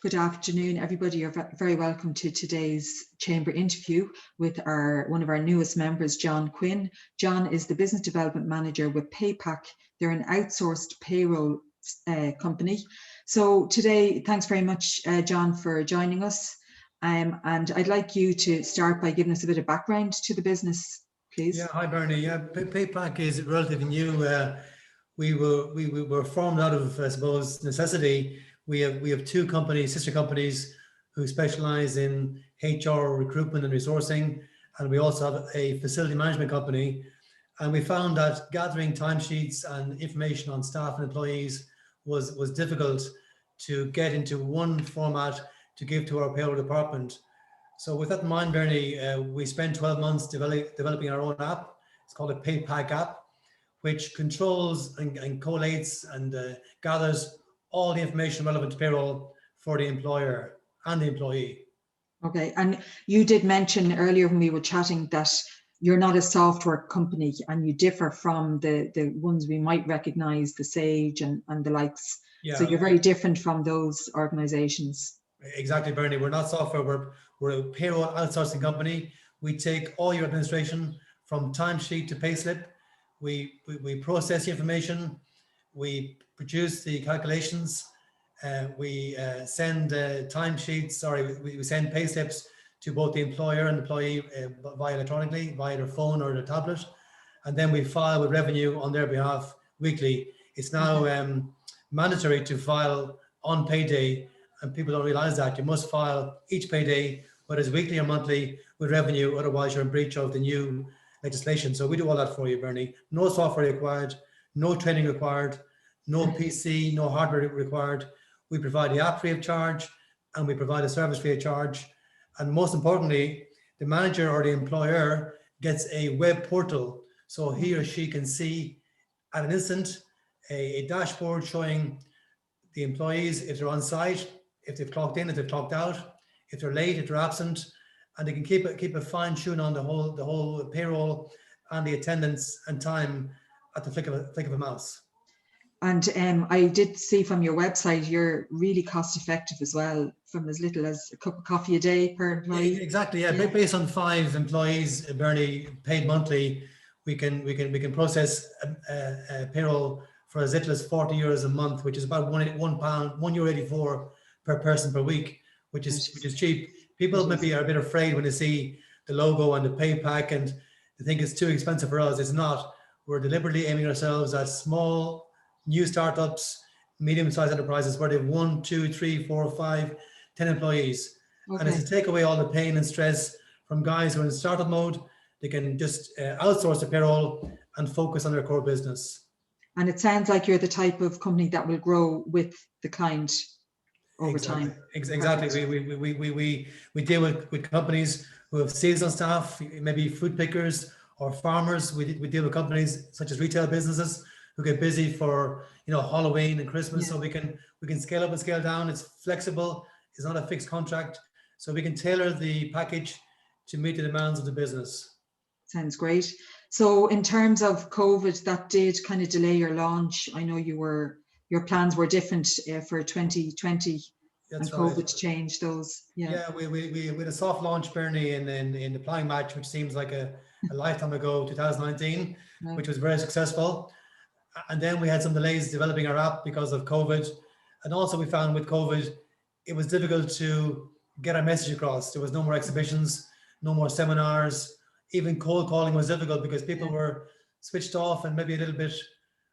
Good afternoon, everybody. You're very welcome to today's Chamber interview with one of our newest members, John Quinn. John is the Business Development Manager with PayPak. They're an outsourced payroll company. So today, thanks very much, John, for joining us. And I'd like you to start by giving us a bit of background to the business, please. Yeah, hi Bernie. Yeah, PayPak is relatively new. We were formed out of, I suppose, necessity. We have two companies, sister companies, who specialize in HR recruitment and resourcing, and we also have a facility management company. And we found that gathering timesheets and information on staff and employees was difficult to get into one format to give to our payroll department. So with that in mind, Bernie, we spent 12 months developing our own app. It's called a PayPak app, which controls and collates and gathers all the information relevant to payroll for the employer and the employee. Okay, and you did mention earlier when we were chatting that you're not a software company and you differ from the ones we might recognize, the Sage and the likes. Yeah. So you're very different from those organizations. Exactly, Bernie. We're not software, we're a payroll outsourcing company. We take all your administration from timesheet to payslip. We process the information, we produce the calculations, we send timesheets, we send pay slips to both the employer and employee via electronically, via their phone or their tablet. And then we file with revenue on their behalf weekly. It's now mandatory to file on payday, and people don't realize that. You must file each payday, whether it's weekly or monthly, with revenue, otherwise you're in breach of the new legislation. So we do all that for you, Bernie. No software required, no training required, no PC, no hardware required. We provide the app free of charge, and we provide a service free of charge. And most importantly, the manager or the employer gets a web portal, so he or she can see at an instant a dashboard showing the employees if they're on site, if they've clocked in, if they've clocked out, if they're late, if they're absent, and they can keep a fine tune on the whole payroll and the attendance and time at the flick of a mouse. And I did see from your website, you're really cost effective as well, from as little as a cup of coffee a day per employee. Exactly, yeah. Based on 5 employees, Bernie, paid monthly, we can process a payroll for as little as €40 a month, which is about €1.84 per person per week, which is cheap. People maybe are a bit afraid when they see the logo and the PayPak and they think it's too expensive for us. It's not. We're deliberately aiming ourselves at small, new startups, medium-sized enterprises where they have 1, 2, 3, 4, 5, 10 employees. Okay. And it's to take away all the pain and stress from guys who are in startup mode. They can just outsource the payroll and focus on their core business. And it sounds like you're the type of company that will grow with the client over time. Exactly. We deal with companies who have seasonal staff, maybe fruit pickers or farmers. We deal with companies such as retail businesses who get busy for Halloween and Christmas. Yeah. So we can scale up and scale down. It's flexible. It's not a fixed contract. So we can tailor the package to meet the demands of the business. Sounds great. So in terms of COVID, that did kind of delay your launch. I know your plans were different for 2020. That's and COVID right. Changed those. Yeah, we had a soft launch, Bernie, in the Flying Match, which seems like a lifetime ago, 2019, right. Which was very successful. And then we had some delays developing our app because of COVID. And also we found with COVID, it was difficult to get our message across. There was no more exhibitions, no more seminars. Even cold calling was difficult because people were switched off and maybe a little bit,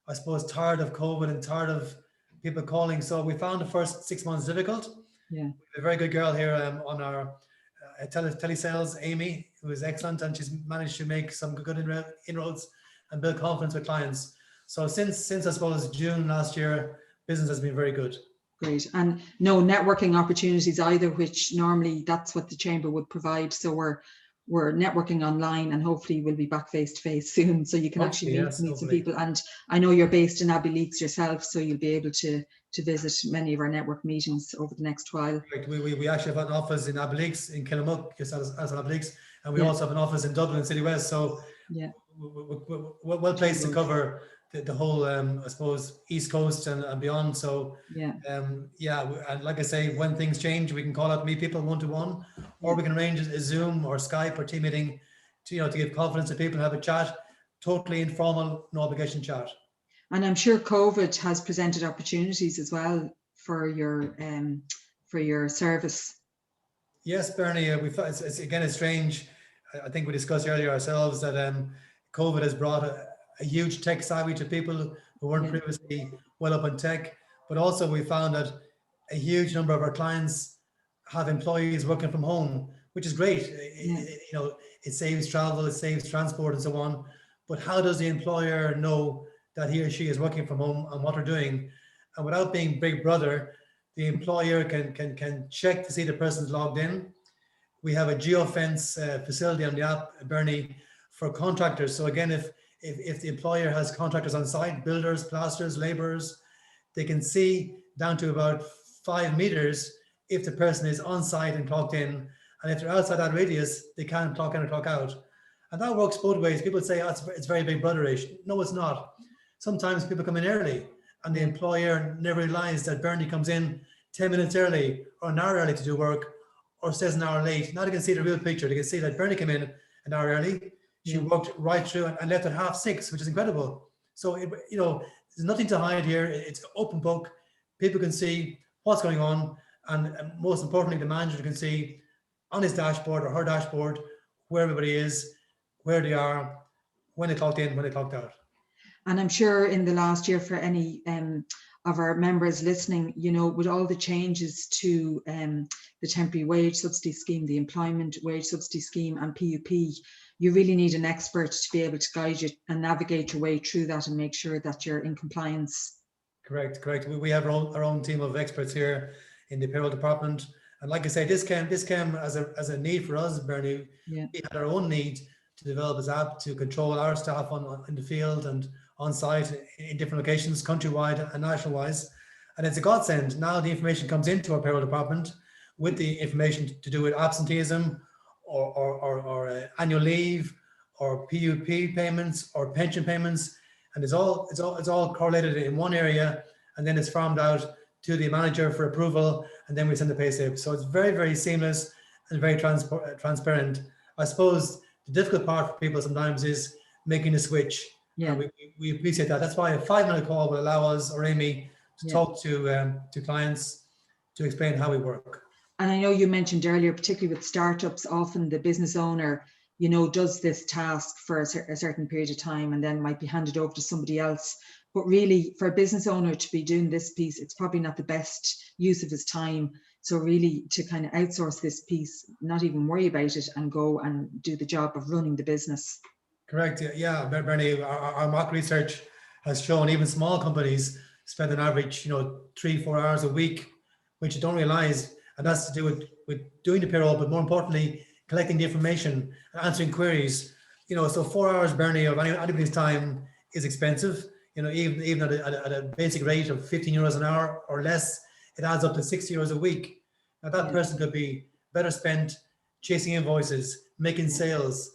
I suppose, tired of COVID and tired of people calling. So we found the first 6 months difficult. Yeah. We have a very good girl here on our telesales, Amy, who is excellent, and she's managed to make some good inroads and build confidence with clients. So since I suppose June last year, business has been very good. Great. And no networking opportunities either, which normally that's what the Chamber would provide. So we're networking online, and hopefully we'll be back face to face soon, so you can actually meet some people. And I know you're based in Abbeyleix yourself, so you'll be able to visit many of our network meetings over the next while. Right. We actually have an office in Abbeyleix, in Kilmamuck, just as Abbeyleix, and we also have an office in Dublin City West. So we're well placed to cover the whole, I suppose, East Coast and beyond. So Yeah. yeah, and like I say, when things change, we can call out meet people one-to-one, or Yeah. we can arrange a Zoom or Skype or team meeting to, to give confidence to people and have a chat, totally informal, no obligation chat. And I'm sure COVID has presented opportunities as well for your service. Yes, Bernie, it's again, it's strange. I think we discussed earlier ourselves that COVID has brought a huge tech savvy to people who weren't Yeah. previously well up on tech, but also we found that a huge number of our clients have employees working from home, which is great. Yeah. It saves travel, it saves transport and so on. But how does the employer know that he or she is working from home and what they're doing? And without being Big Brother, the employer can check to see the person's logged in. We have a geofence facility on the app, Bernie, for contractors. So again, if the employer has contractors on site, builders, plasterers, laborers, they can see down to about 5 meters if the person is on site and clocked in. And if they're outside that radius, they can't clock in or clock out. And that works both ways. People say, oh, it's very Big Brotherish. No, it's not. Sometimes people come in early and the employer never realized that Bernie comes in 10 minutes early or an hour early to do work, or stays an hour late. Now they can see the real picture. They can see that Bernie came in an hour early. She worked right through and left at 6:30, which is incredible. So, there's nothing to hide here. It's open book. People can see what's going on. And most importantly, the manager can see on his dashboard or her dashboard where everybody is, where they are, when they clocked in, when they clocked out. And I'm sure in the last year, for any of our members listening, with all the changes to the temporary wage subsidy scheme, the employment wage subsidy scheme and PUP, you really need an expert to be able to guide you and navigate your way through that and make sure that you're in compliance. Correct. We have our own team of experts here in the payroll department. And like I say, this came as a need for us, Bernie. Yeah. We had our own need to develop this app to control our staff in the field and on site in different locations, countrywide and national wise. And it's a godsend. Now the information comes into our payroll department with the information to do with absenteeism or annual leave or PUP payments or pension payments. And it's all correlated in one area, and then it's farmed out to the manager for approval, and then we send the pay slip. So it's very, very seamless and very transparent. I suppose the difficult part for people sometimes is making the switch. Yeah. And we appreciate that. That's why a 5-minute call will allow us or Amy to talk to clients to explain how we work. And I know you mentioned earlier, particularly with startups, often the business owner, does this task for a certain period of time and then might be handed over to somebody else. But really, for a business owner to be doing this piece, it's probably not the best use of his time. So really, to kind of outsource this piece, not even worry about it and go and do the job of running the business. Correct. Yeah, Bernie, our market research has shown even small companies spend an average, 3-4 hours a week, which you don't realize. And that's to do with doing the payroll, but more importantly, collecting the information, answering queries. So 4 hours, Bernie, of anybody's time is expensive. Even at a basic rate of 15 euros an hour or less, it adds up to 60 euros a week. Now that person could be better spent chasing invoices, making sales,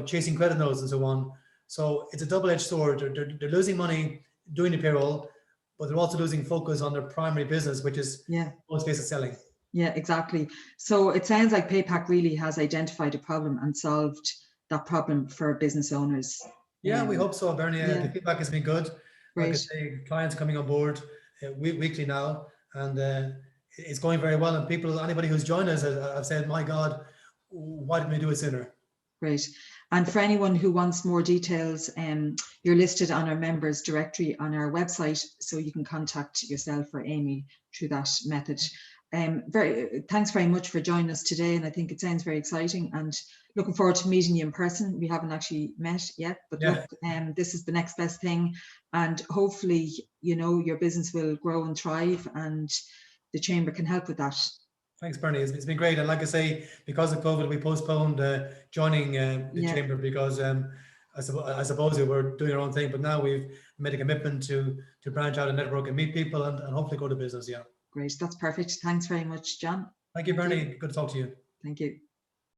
chasing credit notes and so on. So it's a double-edged sword. They're losing money doing the payroll, but they're also losing focus on their primary business, which is most basic selling. Yeah, exactly. So it sounds like PayPak really has identified a problem and solved that problem for business owners. Yeah, we hope so, Bernie. The feedback has been good. Great. Like I say, clients coming on board weekly now, and it's going very well. And anybody who's joined us, I've said, my God, why didn't we do it sooner? Great. And for anyone who wants more details, you're listed on our members directory on our website, so you can contact yourself or Amy through that method. Thanks very much for joining us today, and I think it sounds very exciting, and looking forward to meeting you in person. We haven't actually met yet, but look, this is the next best thing, and hopefully, your business will grow and thrive, and the Chamber can help with that. Thanks, Bernie. It's been great, and like I say, because of COVID, we postponed joining the Chamber because I suppose we were doing our own thing, but now we've made a commitment to branch out and network and meet people and hopefully grow the business. Yeah. Great. That's perfect. Thanks very much, John. Thank you, Bernie. Good to talk to you. Thank you.